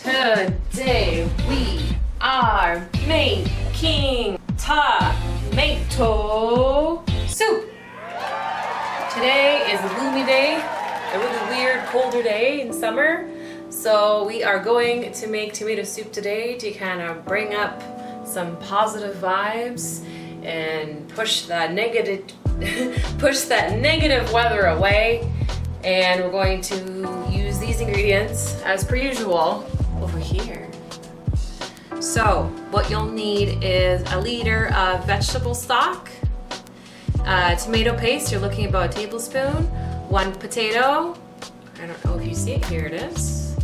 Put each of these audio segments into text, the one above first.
Today we are making tomato soup. Today is a gloomy day, a really weird colder day in summer. So we are going to make tomato soup today to kind of bring up some positive vibes and push that negative weather away. And we're going to use these ingredients as per usual over here. So what you'll need is a liter of vegetable stock, tomato paste, you're looking about a tablespoon, 1 potato, I don't know if you see it, here it is,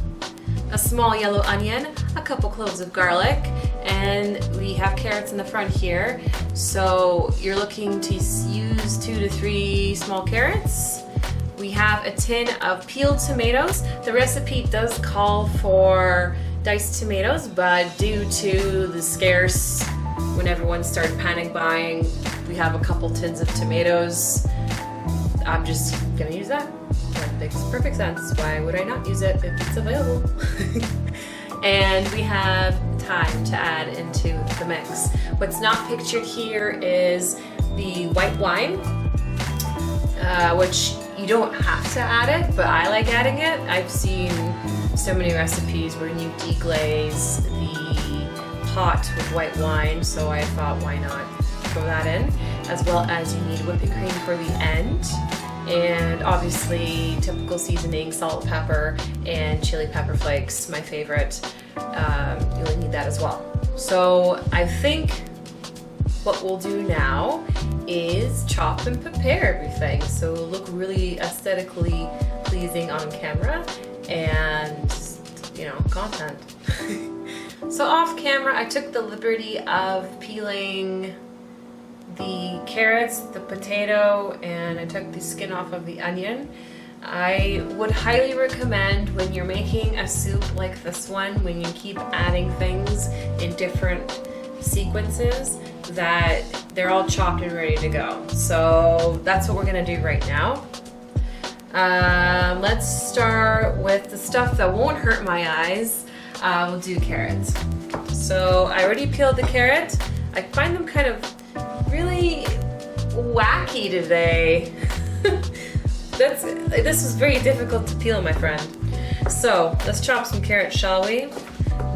a small yellow onion, a couple cloves of garlic, and we have carrots in the front here. So you're looking to use 2 to 3 small carrots. We have a tin of peeled tomatoes. The recipe does call for diced tomatoes, but due to the scarce, when everyone started panic buying, we have a couple tins of tomatoes. I'm just gonna use that. That makes perfect sense. Why would I not use it if it's available? And we have thyme to add into the mix. What's not pictured here is the white wine, which you don't have to add it, but I like adding it. I've seen so many recipes where you deglaze the pot with white wine, so I thought why not throw that in, as well as you need whipping cream for the end, and obviously typical seasoning, salt, pepper, and chili pepper flakes, my favorite. You'll need that as well. So I think what we'll do now is chop and prepare everything so it'll look really aesthetically pleasing on camera and, you know, content. So off camera, I took the liberty of peeling the carrots, the potato, and I took the skin off of the onion. I would highly recommend when you're making a soup like this one, when you keep adding things in different sequences, that they're all chopped and ready to go. So that's what we're gonna do right now. Let's start with the stuff that won't hurt my eyes. We'll do carrots. So I already peeled the carrot. I find them kind of really wacky today. This was very difficult to peel, my friend. So let's chop some carrots, shall we?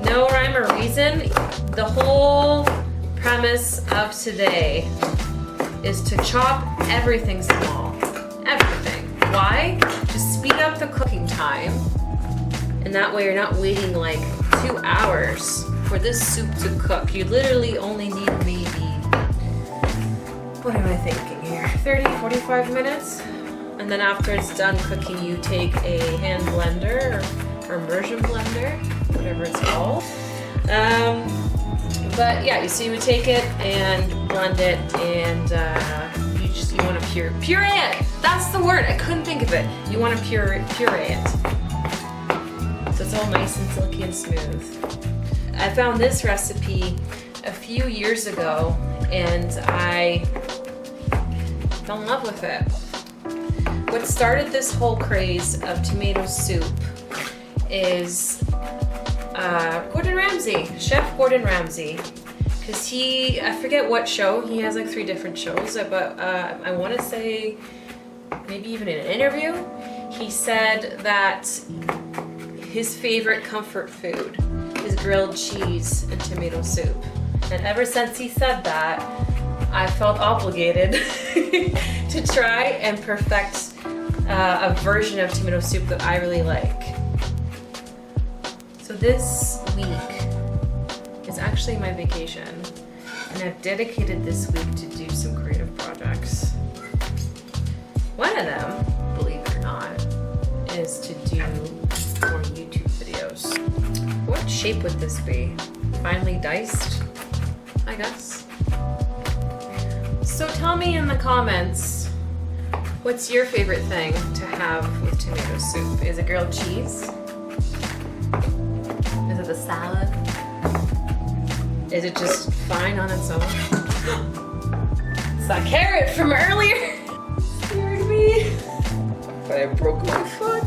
No rhyme or reason. The whole premise of today is to chop everything small. Everything. Why? To speed up the cooking time, and that way you're not waiting like 2 hours for this soup to cook. You literally only need maybe, what am I thinking here, 30, 45 minutes? And then after it's done cooking, you take a hand blender or immersion blender, whatever it's called. But yeah, so you would take it and blend it, and you want to puree it. That's the word. I couldn't think of it. You want to puree it, so it's all nice and silky and smooth. I found this recipe a few years ago, and I fell in love with it. What started this whole craze of tomato soup is Gordon Ramsay, Chef Gordon Ramsay, because I forget what show, he has like 3 different shows, but I want to say maybe even in an interview, he said that his favorite comfort food is grilled cheese and tomato soup. And ever since he said that, I felt obligated to try and perfect a version of tomato soup that I really like. So this week is actually my vacation, and I've dedicated this week to do some creative projects. One of them, believe it or not, is to do more YouTube videos. What shape would this be? Finely diced, I guess. So tell me in the comments, what's your favorite thing to have with tomato soup? Is it grilled cheese? Is it the salad? Is it just fine on its own? It's that carrot from earlier. Scared me. But I broke my foot.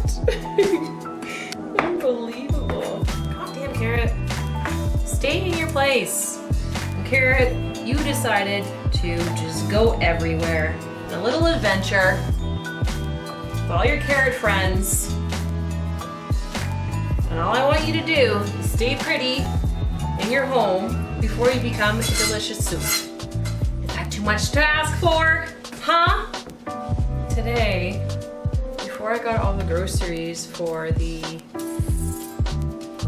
Unbelievable. God damn place. And Carrot, you decided to just go everywhere. A little adventure with all your carrot friends. And all I want you to do is stay pretty in your home before you become a delicious soup. Is that too much to ask for? Huh? Today, before I got all the groceries for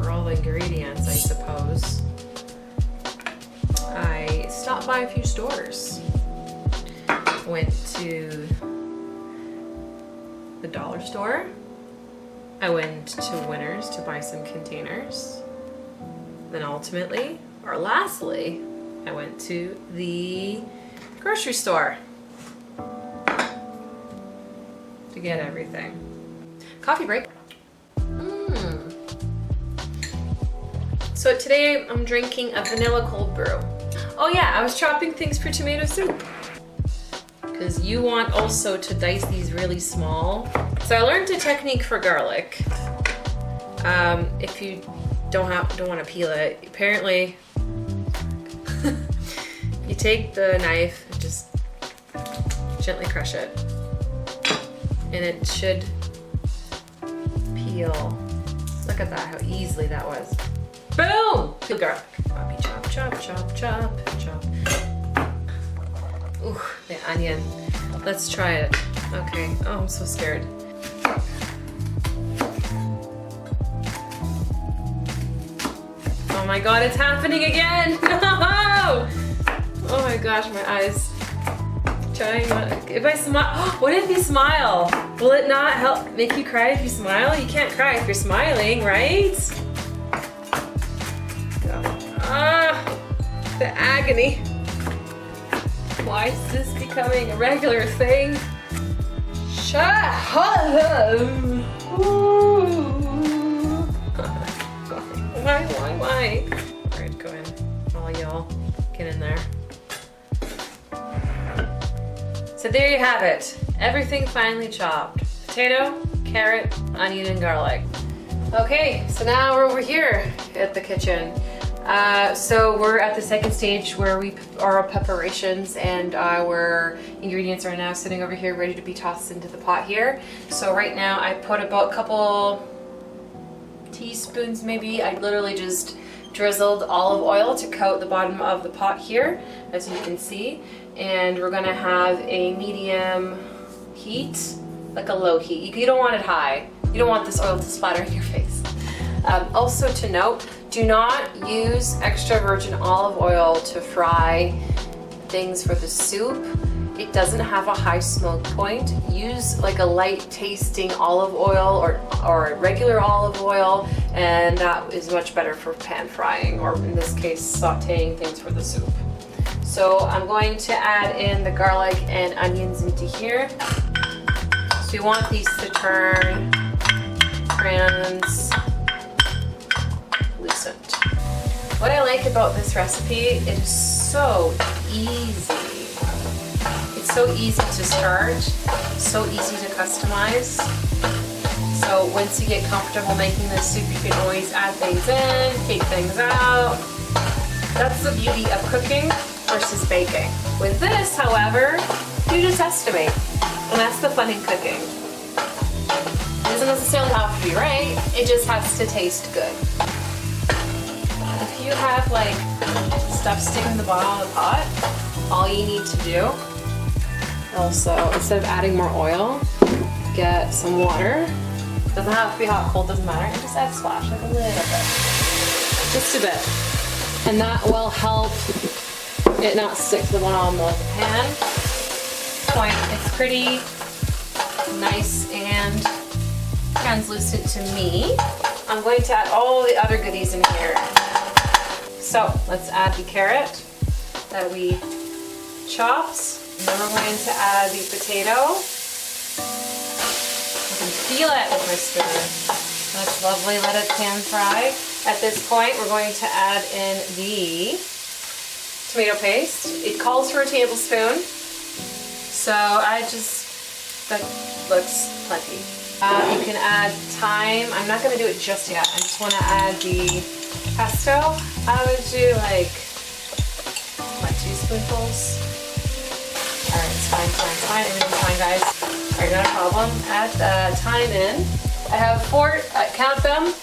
all the ingredients, I suppose, I stopped by a few stores. Went to the dollar store. I went to Winners to buy some containers. Then ultimately, or lastly, I went to the grocery store to get everything. Coffee break. So today I'm drinking a vanilla cold brew. Oh yeah, I was chopping things for tomato soup. Because you want also to dice these really small. So I learned a technique for garlic. If you don't want to peel it, apparently you take the knife and just gently crush it, and it should peel. Look at that, how easily that was. Boom! Peel garlic. Chop, chop, chop, chop, chop. Ooh, the onion. Let's try it. Okay. Oh, I'm so scared. Oh my god, it's happening again! No! Oh my gosh, my eyes. Trying not. If I smile, what if you smile? Will it not help make you cry if you smile? You can't cry if you're smiling, right? Ah, the agony. Why is this becoming a regular thing? Shut up! Why? Alright, go in. All y'all, get in there. So there you have it. Everything finely chopped. Potato, carrot, onion, and garlic. Okay, so now we're over here at the kitchen. So we're at the second stage where our preparations and our ingredients are now sitting over here ready to be tossed into the pot here. So right now I put about a couple teaspoons maybe. I literally just drizzled olive oil to coat the bottom of the pot here, as you can see. And we're gonna have a medium heat, like a low heat. You don't want it high. You don't want this oil to splatter in your face. Also to note, do not use extra virgin olive oil to fry things for the soup. It doesn't have a high smoke point. Use like a light tasting olive oil or regular olive oil, and that is much better for pan frying, or in this case, sauteing things for the soup. So I'm going to add in the garlic and onions into here. So you want these to turn translucent. What I like about this recipe, it is so easy. It's so easy to start, so easy to customize. So once you get comfortable making this soup, you can always add things in, take things out. That's the beauty of cooking versus baking. With this, however, you just estimate, and that's the fun in cooking. It doesn't necessarily have to be right, it just has to taste good. If you have like stuff sticking in the bottom of the pot, all you need to do, also, instead of adding more oil, get some water. Doesn't have to be hot, cold, doesn't matter, and just add a splash, like a little bit. Just a bit. And that will help it not stick to the bottom of the pan. It's pretty nice and translucent to me. I'm going to add all the other goodies in here. So let's add the carrot that we chopped. And then we're going to add the potato. I can feel it with my spoon. That's lovely, let it pan fry. At this point, we're going to add in the tomato paste. It calls for a tablespoon. So that looks plenty. You can add thyme. I'm not gonna do it just yet. I just wanna add the pesto. I would do like, what, 2 spoonfuls? All right, it's fine, everything's fine, guys. All right, not a problem. Add the thyme in. I have 4, count them.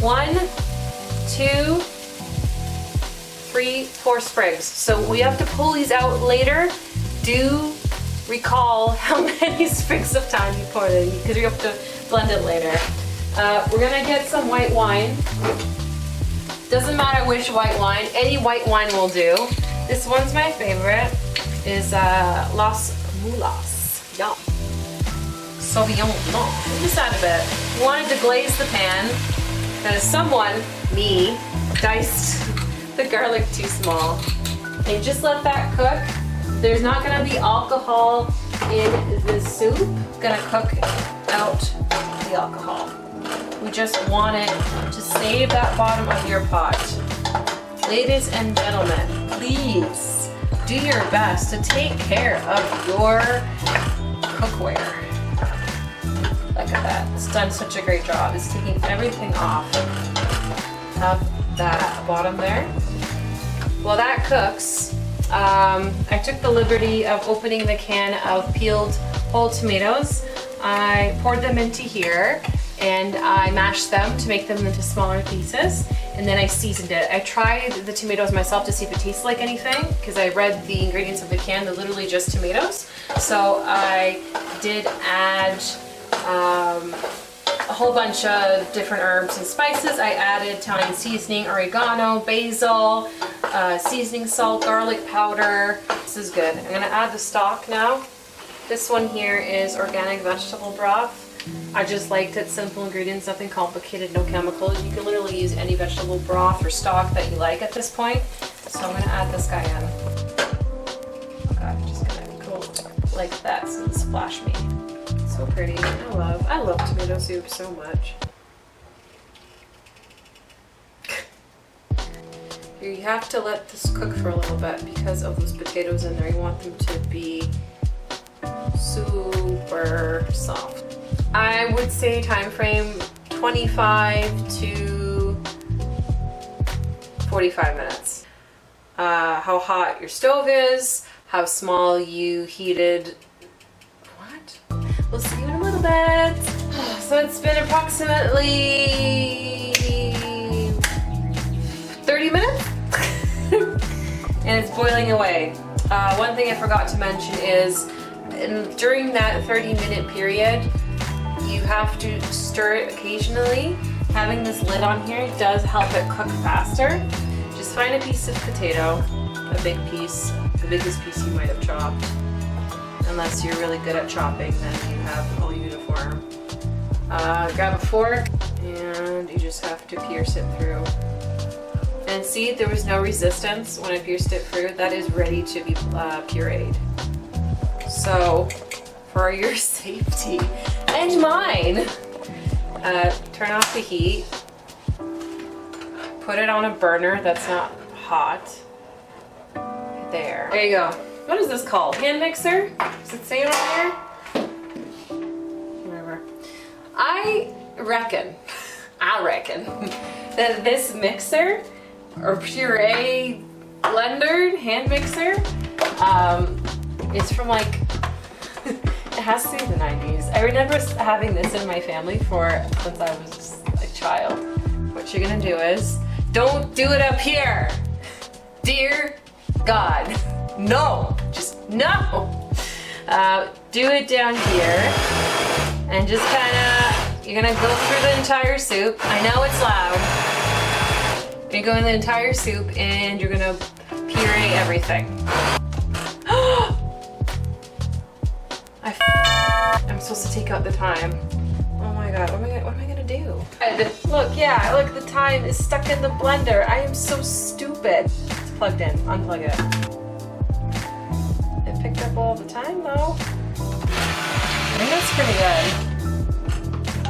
1, 2, 3, 4 sprigs. So we have to pull these out later. Do recall how many sprigs of thyme you poured in because we have to blend it later. We're gonna get some white wine. Doesn't matter which white wine, any white wine will do. This one's my favorite, is Las Mulas. Yum. Sauvignon Blanc. Just add a bit. Wanted to glaze the pan because someone, me, diced the garlic too small. And just let that cook. There's not gonna be alcohol in the soup. Gonna cook out the alcohol. We just want it to save that bottom of your pot. Ladies and gentlemen, please do your best to take care of your cookware. Look at that, it's done such a great job. It's taking everything off of that bottom there. While that cooks, I took the liberty of opening the can of peeled whole tomatoes. I poured them into here and I mashed them to make them into smaller pieces, and then I seasoned it. I tried the tomatoes myself to see if it tastes like anything because I read the ingredients of the can. They're literally just tomatoes. So I did add a whole bunch of different herbs and spices. I added Italian seasoning, oregano, basil, seasoning salt, garlic powder. This is good. I'm gonna add the stock now. This one here is organic vegetable broth. I just liked it, simple ingredients, nothing complicated, no chemicals. You can literally use any vegetable broth or stock that you like at this point. So I'm gonna add this guy in. Oh God, I'm just gonna go like that so it'll splash me. So pretty. I love tomato soup so much. You have to let this cook for a little bit because of those potatoes in there. You want them to be super soft. I would say time frame 25 to 45 minutes. How hot your stove is, how small you heated. What? We'll see you in a little bit. So it's been approximately 30 minutes and it's boiling away. One thing I forgot to mention is during that 30-minute period, you have to stir it occasionally. Having this lid on here does help it cook faster. Just find a piece of potato, a big piece, the biggest piece you might have chopped. Unless you're really good at chopping, then you have all uniform. Grab a fork and you just have to pierce it through. And see, there was no resistance when I pierced it through. That is ready to be pureed. So, for your safety and mine, turn off the heat, put it on a burner that's not hot. There you go. What is this called? Hand mixer? Does it say it on here? Whatever. I reckon that this mixer or puree blender, hand mixer, it's from like, it has to be the 90s. I remember having this in my family since I was a child. What you're gonna do is, don't do it up here. Dear God, no, just no. Do it down here and just kinda, you're gonna go through the entire soup. I know it's loud. You're gonna go in the entire soup and you're gonna puree everything. I'm supposed to take out the thyme. Oh my God, what am I gonna do? Look, yeah, look, the thyme is stuck in the blender. I am so stupid. It's plugged in, unplug it. It picked up all the thyme though. I think that's pretty good.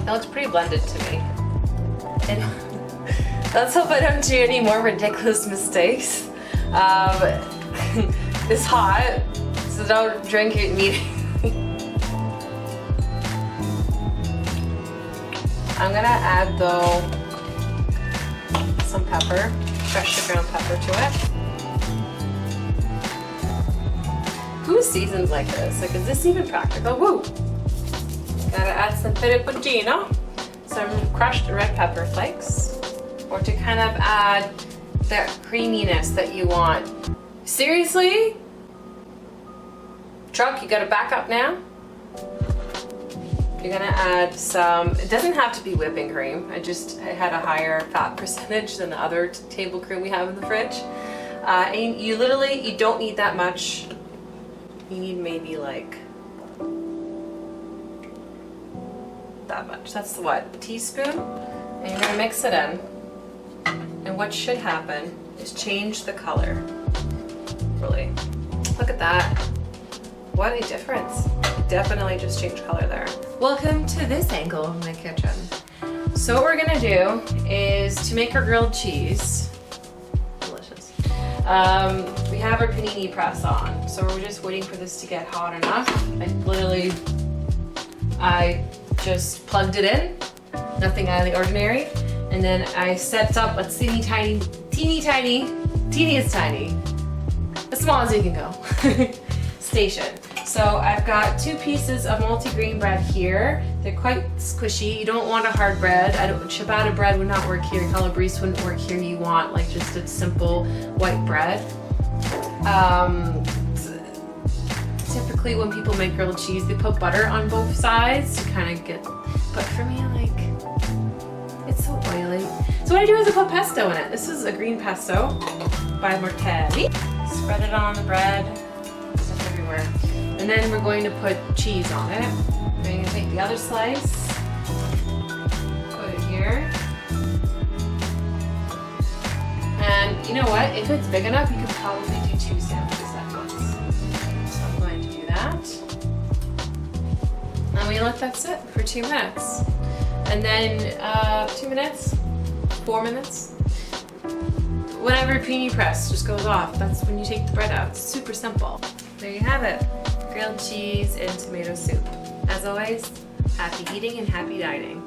That looks pretty blended to me. And let's hope I don't do any more ridiculous mistakes. It's hot, so don't drink it immediately. I'm gonna add though some pepper, freshly ground pepper to it. Who seasons like this? Like, is this even practical? Woo! Gotta add some peperoncino, some crushed red pepper flakes, or to kind of add that creaminess that you want. Seriously? Truck, you gotta back up now? You're gonna add some, it doesn't have to be whipping cream. I had a higher fat percentage than the other table cream we have in the fridge. And you don't need that much. You need maybe like that much. That's what, a teaspoon? And you're gonna mix it in. And what should happen is change the color. Really. Look at that. What a difference. Definitely just changed color there. Welcome to this angle of my kitchen. So what we're gonna do is to make our grilled cheese, delicious. We have our panini press on. So we're just waiting for this to get hot enough. I just plugged it in, nothing out of the ordinary. And then I set up a teeny as tiny, as small as you can go, station. So I've got 2 pieces of multi-grain bread here. They're quite squishy. You don't want a hard bread. Ciabatta bread would not work here. Calabrese wouldn't work here. You want like just a simple white bread. Typically when people make grilled cheese, they put butter on both sides to kind of but for me, like, it's so oily. So what I do is I put pesto in it. This is a green pesto by Martelli. Spread it on the bread, stuff everywhere. And then we're going to put cheese on it. We're going to take the other slice, put it here. And you know what? If it's big enough, you could probably do 2 sandwiches at once. So I'm going to do that. And we let that sit for 2 minutes. And then 2 minutes, 4 minutes, whenever panini press just goes off, that's when you take the bread out. It's super simple. There you have it, grilled cheese and tomato soup. As always, happy eating and happy dining.